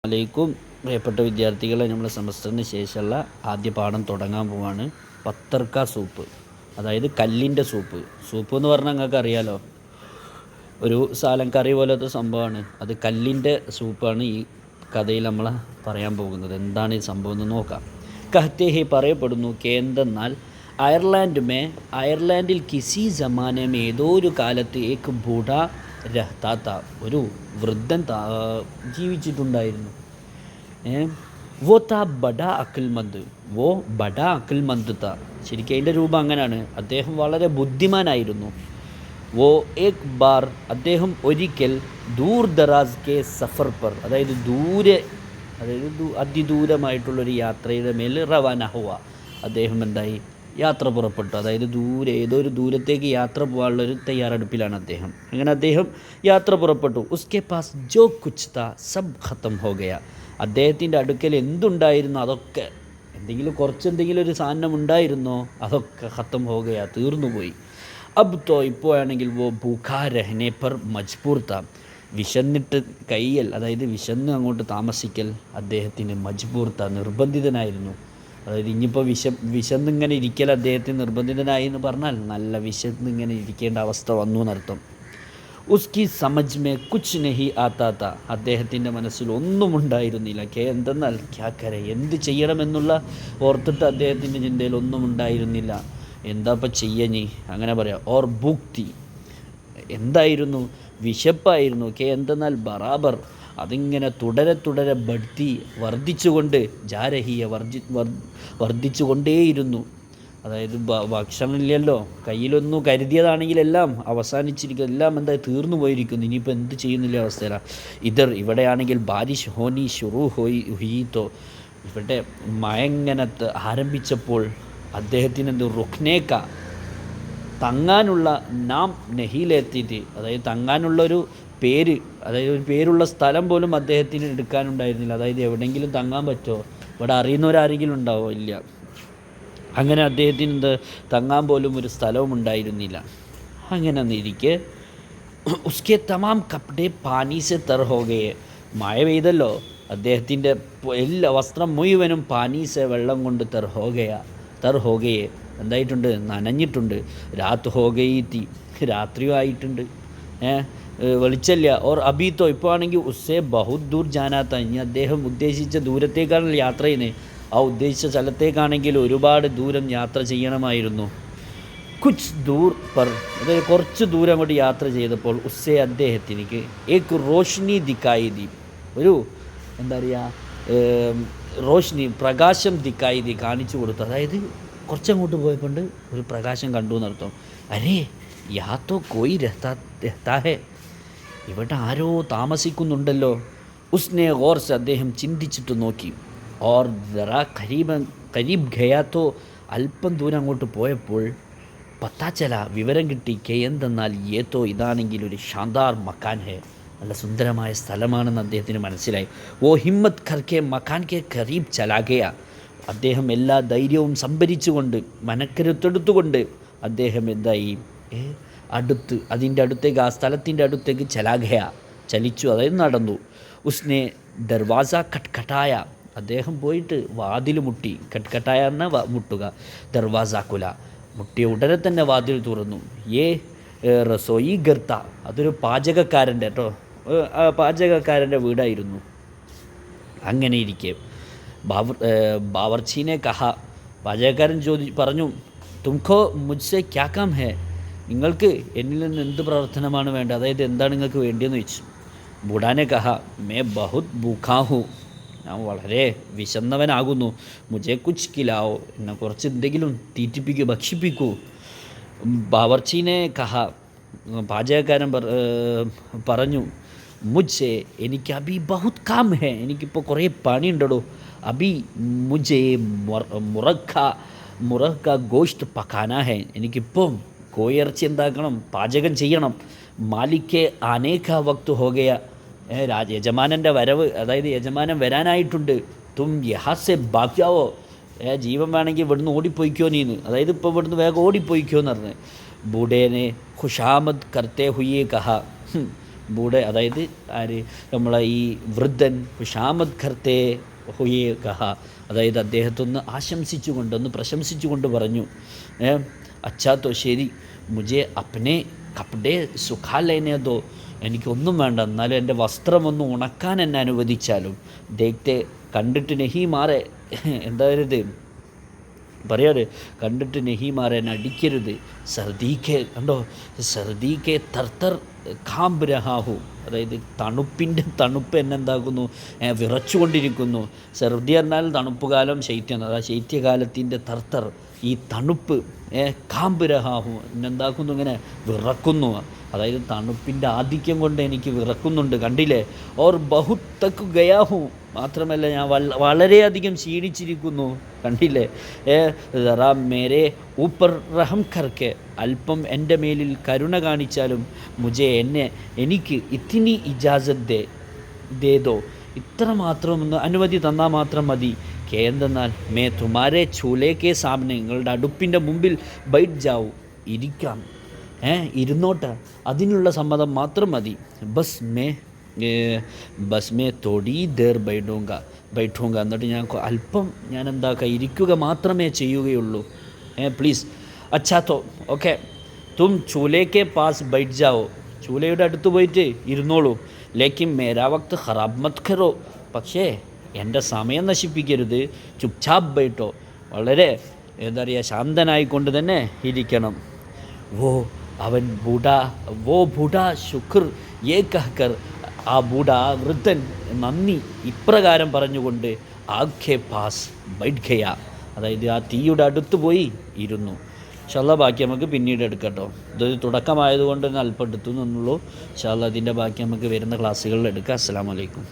അലൈക്കും പ്രിയപ്പെട്ട വിദ്യാർത്ഥികളെ, നമ്മൾ സെമസ്റ്ററിന് ശേഷമുള്ള ആദ്യ പാഠം തുടങ്ങാൻ പോവാണ്. പത്തർക്ക സൂപ്പ്, അതായത് കല്ലിൻ്റെ സൂപ്പ്. സൂപ്പ് എന്ന് പറഞ്ഞാൽ നിങ്ങൾക്ക് അറിയാലോ, ഒരു സാലം കറി പോലത്തെ സംഭവമാണ്. അത് കല്ലിൻ്റെ സൂപ്പാണ് ഈ കഥയിൽ നമ്മൾ പറയാൻ പോകുന്നത്. എന്താണ് ഈ സംഭവം എന്ന് നോക്കാം. കഹ്തേഹി പറയപ്പെടുന്നു, എന്തെന്നാൽ അയർലാൻഡിൽ കിസി ജമാനമേ ഏതോ ഒരു കാലത്ത് ഏക് ബൂഢ രഹ്താത്ത, ഒരു വൃദ്ധൻ ജീവിച്ചിട്ടുണ്ടായിരുന്നു. വോ താ ബഡാ അക്കിൽമന്ത്, വോ ബഡാ അക്കിൽമന്ത് താ. ശരിക്കും അതിൻ്റെ രൂപം അങ്ങനെയാണ്. അദ്ദേഹം വളരെ ബുദ്ധിമാനായിരുന്നു. വോ ഏക് ബാർ, അദ്ദേഹം ഒരിക്കൽ ദൂർ ദറാസ് കെ സഫർ പർ, അതായത് അതിദൂരമായിട്ടുള്ളൊരു യാത്രയുടെ മേൽ റവാന ഹുവ, അദ്ദേഹം എന്തായി, യാത്ര പുറപ്പെട്ടു. അതായത് ഏതോ ഒരു ദൂരത്തേക്ക് യാത്ര പോകാനുള്ളൊരു തയ്യാറെടുപ്പിലാണ് അദ്ദേഹം. അങ്ങനെ അദ്ദേഹം യാത്ര പുറപ്പെട്ടു. ഉസ്കെ പാസ് ജോ കുച്ച് താ സബ് ഖത്തം ഹോ ഗയ, അദ്ദേഹത്തിൻ്റെ അടുക്കൽ എന്തുണ്ടായിരുന്നു അതൊക്കെ, കുറച്ചെന്തെങ്കിലും ഒരു സാധനം ഉണ്ടായിരുന്നോ അതൊക്കെ ഖത്തം ഹോ ഗയ, തീർന്നുപോയി. അബ് തോ, ഇപ്പോഴാണെങ്കിൽ വോ ഭൂഖാ രഹ്നെ പർ മജ്ബൂർ താ, വിശന്നിട്ട് കയ്യൽ, അതായത് വിശന്ന് അങ്ങോട്ട് താമസിക്കൽ അദ്ദേഹത്തിന് മജ്ബൂർ താ, നിർബന്ധിതനായിരുന്നു. അതായത് ഇനിയിപ്പോൾ വിശന്നിങ്ങനെ ഇരിക്കൽ അദ്ദേഹത്തിന് നിർബന്ധിതനായി എന്ന് പറഞ്ഞാൽ നല്ല വിശന്നിങ്ങനെ ഇരിക്കേണ്ട അവസ്ഥ വന്നു എന്നർത്ഥം. ഉസ്കി സമജ് മേ കുച്ച് നഹി ആത്താത്ത, അദ്ദേഹത്തിൻ്റെ മനസ്സിൽ ഒന്നും ഉണ്ടായിരുന്നില്ല. എന്തെന്നാൽ ക്യാക്കരെ, എന്ത് ചെയ്യണമെന്നുള്ള ഓർത്തിട്ട് അദ്ദേഹത്തിൻ്റെ ചിന്തയിൽ ഒന്നും ഉണ്ടായിരുന്നില്ല. എന്താപ്പം ചെയ്യഞ്ഞി, അങ്ങനെ പറയാം. ഓർ ഭൂക്തി, എന്തായിരുന്നു, വിശപ്പായിരുന്നു. എന്തെന്നാൽ ബറാബർ, അതിങ്ങനെ തുടരെ ബഡ്ത്തി, വർദ്ധിച്ചുകൊണ്ട്, ജാരഹിയ, വർദ്ധിച്ചുകൊണ്ടേയിരുന്നു. അതായത് ഭക്ഷണമില്ലല്ലോ, കയ്യിലൊന്നും കരുതിയതാണെങ്കിൽ എല്ലാം അവസാനിച്ചിരിക്കും, എല്ലാം എന്താ തീർന്നു പോയിരിക്കുന്നു. ഇനിയിപ്പോൾ എന്ത് ചെയ്യുന്നില്ല അവസ്ഥയിലാണ്. ഇവിടെയാണെങ്കിൽ ബാരിഷ് ഹോനി ഷുറു ഹുയീത്തോ, ഇവിടെ മയങ്ങനത്ത് ആരംഭിച്ചപ്പോൾ അദ്ദേഹത്തിന് റുഖ്നേക്ക, തങ്ങാനുള്ള നാം നെഹിയിലെത്തിയിട്ട്, അതായത് തങ്ങാനുള്ളൊരു പേര്, അതായത് ഒരു പേരുള്ള സ്ഥലം പോലും അദ്ദേഹത്തിന് എടുക്കാനുണ്ടായിരുന്നില്ല. അതായത് എവിടെയെങ്കിലും തങ്ങാൻ പറ്റുമോ, ഇവിടെ അറിയുന്നവരാരെങ്കിലും ഉണ്ടാവോ, ഇല്ല. അങ്ങനെ അദ്ദേഹത്തിന് തങ്ങാൻ പോലും ഒരു സ്ഥലവും ഉണ്ടായിരുന്നില്ല. അങ്ങനെ ഒന്നിരിക്കെ ഉസ്കെ തമാം കപ്പടെ പാനീസെ തർ ഹോഗയെ, മഴ പെയ്തല്ലോ, അദ്ദേഹത്തിൻ്റെ എല്ലാ വസ്ത്രം മുഴുവനും പാനീസെ, വെള്ളം കൊണ്ട് തർ ഹോഗയെ എന്തായിട്ടുണ്ട്, നനഞ്ഞിട്ടുണ്ട്. രാത്ത് ഹോഗയി, രാത്രിയും ആയിട്ടുണ്ട്, വെളിച്ചല്ല. ഓർ അബീത്തോ, ഇപ്പോൾ ആണെങ്കിൽ ഉസ്സേ ബഹുത് ദൂർ ജാനാത്ത, ഇനി അദ്ദേഹം ഉദ്ദേശിച്ച ദൂരത്തേക്കാണ് യാത്ര ചെയ്യുന്നത്. ആ ഉദ്ദേശിച്ച സ്ഥലത്തേക്കാണെങ്കിൽ ഒരുപാട് ദൂരം യാത്ര ചെയ്യണമായിരുന്നു. കുച്ച് ദൂർ പർ, അതായത് കുറച്ച് ദൂരം കൊണ്ട് യാത്ര ചെയ്തപ്പോൾ ഉസ്സേ, അദ്ദേഹത്തിനിക്ക് ഏക് റോഷ്നി ദിക്കായി ദി, ഒരു എന്താ പറയുക, റോഷ്നി, പ്രകാശം ദിക്കായി ദി, കാണിച്ചു കൊടുത്തു. അതായത് കുറച്ചങ്ങോട്ട് പോയപ്പോൾ ഒരു പ്രകാശം കണ്ടു എന്നർത്ഥം. അരേ യാത്തോ കോയി രഹ്താ ഹേ, ഇവിടെ ആരോ താമസിക്കുന്നുണ്ടല്ലോ. ഉസ്നെ ഗോർസ്, അദ്ദേഹം ചിന്തിച്ചിട്ട് നോക്കി. ഓർ ജറാ ഖരീബ് ഖയാത്തോ, അല്പം ദൂരം അങ്ങോട്ട് പോയപ്പോൾ പത്താച്ചല, വിവരം കിട്ടി. എന്തെന്നാൽ ഏത്തോ, ഇതാണെങ്കിൽ ഒരു ഷാന്ദാർ മക്കാൻ ഹേ, നല്ല സുന്ദരമായ സ്ഥലമാണെന്ന് അദ്ദേഹത്തിന് മനസ്സിലായി. ഓ ഹിമ്മത്ത് കർക്കെ മക്കാൻ കെ ഖരീബ് ചലാഗയ, അദ്ദേഹം എല്ലാ ധൈര്യവും സംഭരിച്ചുകൊണ്ട്, മനക്കരുത്തെടുത്തുകൊണ്ട് അദ്ദേഹം എന്തായി, അതിൻ്റെ അടുത്തേക്ക്, ആ സ്ഥലത്തിൻ്റെ അടുത്തേക്ക് ചലിച്ചു, അതായത് നടന്നു. ഉസ്നെ ദർവാസ ഖട്ഖട്ടായ, അദ്ദേഹം പോയിട്ട് വാതിൽ മുട്ടി. ഖട്ഖട്ടായ എന്നാൽ മുട്ടുക, ദർവാസ കുല, മുട്ടിയ ഉടനെ തന്നെ വാതിൽ തുറന്നു. റസോയി ഗർത്ത, അതൊരു പാചകക്കാരൻ്റെ പാചകക്കാരൻ്റെ വീടായിരുന്നു. അങ്ങനെ ഇരിക്കെ ബാവർച്ചീനെ കഹ, പാചകക്കാരൻ പറഞ്ഞു, തുംഖോ മുജ്സെ ക്യാ കാം ഹേ, നിങ്ങൾക്ക് എന്നിൽ നിന്ന് എന്ത് പ്രവർത്തനമാണ് വേണ്ടത്, അതായത് എന്താണ് നിങ്ങൾക്ക് വേണ്ടിയെന്ന് ചോദിച്ചു. ബുഡാനെ കഹ, മേ ബഹുത് ഭൂഖാഹു, ഞാൻ വളരെ വിശന്നവനാകുന്നു. മുജെ കുച്ച് കിലാവോ, എന്നെ കുറച്ച് എന്തെങ്കിലും ഭക്ഷിപ്പിക്കൂ. ബാവർച്ചീനെ കഹ, പാചകക്കാരൻ പറഞ്ഞു, മുജ്സെ, എനിക്ക് അബി ബഹുത് കാം ഹേ, എനിക്കിപ്പോൾ കുറേ പണിയുണ്ടോ. അബി മുജെ മുറക്ക ഗോഷ്ത് പക്കാന ഹേ, എനിക്കിപ്പം കോയിറച്ചി എന്താക്കണം, പാചകം ചെയ്യണം. മാലിക്കെ അനേക വക്ത് ഹോഗയ, യജമാനൻ്റെ വരവ്, അതായത് യജമാനൻ വരാനായിട്ടുണ്ട്. തും യഹാസെ ബാക്യാവോ, ജീവൻ വേണമെങ്കിൽ ഇവിടുന്ന് ഓടിപ്പോയിക്കോ നീന്ന്, അതായത് ഇപ്പോൾ ഇവിടുന്ന് വേഗം ഓടിപ്പോയിക്കോ എന്ന് പറഞ്ഞ്. ബൂഡേനെ ഖുഷാമദ് കർത്തേ ഹുയേ കഹ, ബൂടെ അതായത് ആര് നമ്മളെ ഈ വൃദ്ധൻ ഷാമത് ഖർത്തേ ഹുയേ കഹ, അതായത് അദ്ദേഹത്തൊന്ന് ആശംസിച്ചുകൊണ്ട് ഒന്ന് പ്രശംസിച്ചുകൊണ്ട് പറഞ്ഞു, അച്ഛാ തോ ശരി, മുझे अपने കപ്ഡേ സുഖാ ലേനെ ദോ, എനിക്കൊന്നും വേണ്ട, എന്നാലും എൻ്റെ വസ്ത്രമൊന്ന് ഉണക്കാൻ എന്നെ അനുവദിച്ചാലും. ദേഖ്തേ കണ്ടിട്ട് നെഹി മാറെ, എന്തായത് പറയാറ്, കണ്ടിട്ട് നെഹി മാറെ, എന്നെ അടിക്കരുത്. സർദീക്കെ കണ്ടോ, സർദീക്കെ തർത്തർ ഖാംബ് രഹാഹു, അതായത് തണുപ്പ് എന്നെന്താക്കുന്നു, വിറച്ചുകൊണ്ടിരിക്കുന്നു. സർദി പറഞ്ഞാൽ തണുപ്പുകാലം, ശൈത്യം, അതായത് ശൈത്യകാലത്തിൻ്റെ തർത്തർ, ഈ തണുപ്പ്, കാമ്പ് രഹാഹു, എന്നെന്താക്കുന്നു, ഇങ്ങനെ വിറക്കുന്നു. അതായത് തണുപ്പിൻ്റെ ആധിക്യം കൊണ്ട് എനിക്ക് വിറക്കുന്നുണ്ട്, കണ്ടില്ലേ. ഓർ ബഹുത് തക്ക് ഗയാഹു, മാത്രമല്ല ഞാൻ വളരെയധികം ക്ഷീണിച്ചിരിക്കുന്നു, കണ്ടില്ലേ. റ മേരെ ഊപ്പർ റഹം കർക്കെ, അല്പം എൻ്റെ മേലിൽ കരുണ കാണിച്ചാലും. മുझे എനിക്ക് ഇത്തിനി ഇജാസത്ത് ദേദോ, ഇത്ര മാത്രമൊന്ന് അനുമതി തന്നാൽ മാത്രം മതി. എന്തെന്നാൽ മേ തുമാരെ ചൂലേക്കെ സാമനെ, നിങ്ങളുടെ അടുപ്പിൻ്റെ മുമ്പിൽ ബൈറ്റ് ജാവു, ഇരിക്കാം, ഇരുന്നോട്ടെ, അതിനുള്ള സമ്മതം മാത്രം മതി. ബസ് മേ തോടി ദേർ ബൈഠൂങ്ക, എന്നിട്ട് അല്പം ഞാൻ എന്താക്കുക, ഇരിക്കുക മാത്രമേ ചെയ്യുകയുള്ളൂ. പ്ലീസ് അച്ഛാത്തോ, ഓക്കെ, തും ചൂലേക്കെ പാസ് ബൈറ്റ് ജാവോ, ചൂലയുടെ അടുത്ത് പോയിട്ട് ഇരുന്നോളൂ. ലേക്കിൻ മേരാ വക്ത് ഖറാബ് മത് ഖറോ, പക്ഷേ എൻ്റെ സമയം നശിപ്പിക്കരുത്. ചുപ്ചാപ്പ് ബൈട്ടോ, വളരെ എന്താ പറയുക, ശാന്തനായിക്കൊണ്ട് തന്നെ ഇരിക്കണം. അവൻ ബൂഢാ ശുക്ർ ഏ കഹ്കർ, ആ വൃദ്ധൻ നന്ദി ഇപ്രകാരം പറഞ്ഞുകൊണ്ട് ആഖെ പാസ് ബൈഠ് ഗയ, അതായത് ആ തീയുടെ അടുത്ത് പോയി ഇരുന്നു. ഇൻഷാല്ലാ ബാക്കി നമുക്ക് പിന്നീട് എടുക്കാം കേട്ടോ. ഇതൊരു തുടക്കമായതുകൊണ്ട് തന്നെ അല്പം എടുത്തു എന്നുള്ളൂ. ഇൻഷാല്ലാ ഇതിൻ്റെ ബാക്കി നമുക്ക് വരുന്ന ക്ലാസ്സുകളിൽ എടുക്കാം. അസ്സലാമു അലൈക്കും.